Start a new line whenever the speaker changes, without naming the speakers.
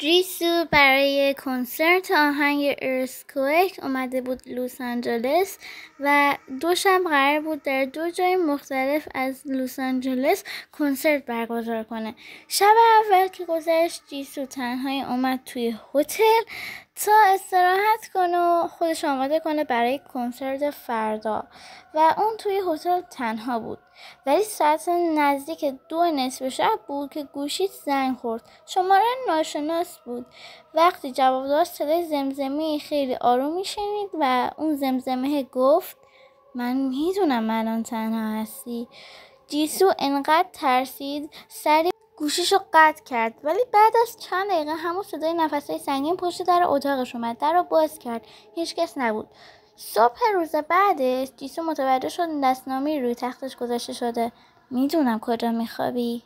جیسو برای کنسرت آهنگ ارثکوئک اومده بود لس آنجلس و 2 شب قرار بود در 2 جای مختلف از لس آنجلس کنسرت برگزار کنه. شب اول که گذشت جیسو تنهایی اومد توی هتل تا استراحت کنه و خودش آماده کنه برای کنسرت فردا و اون توی هتل تنها بود. ولی ساعت نزدیک 2 نصف شب بود که گوشیش زنگ خورد. شماره ناشناس بود. وقتی جواب داد صدای زمزمه خیلی آرومی شنید و اون زمزمه گفت من میدونم الان تنها هستی. جیسو انقدر ترسید سریع گوشیشو قطع کرد، ولی بعد از چند دقیقه همون صدای نفسای سنگین پشت در اتاقش اومد. در رو باز کرد. هیچ کس نبود. صبح روز بعدش جیسو متوجه شد دستنامه‌ای روی تختش گذاشته شده. میدونم کجا میخوابی.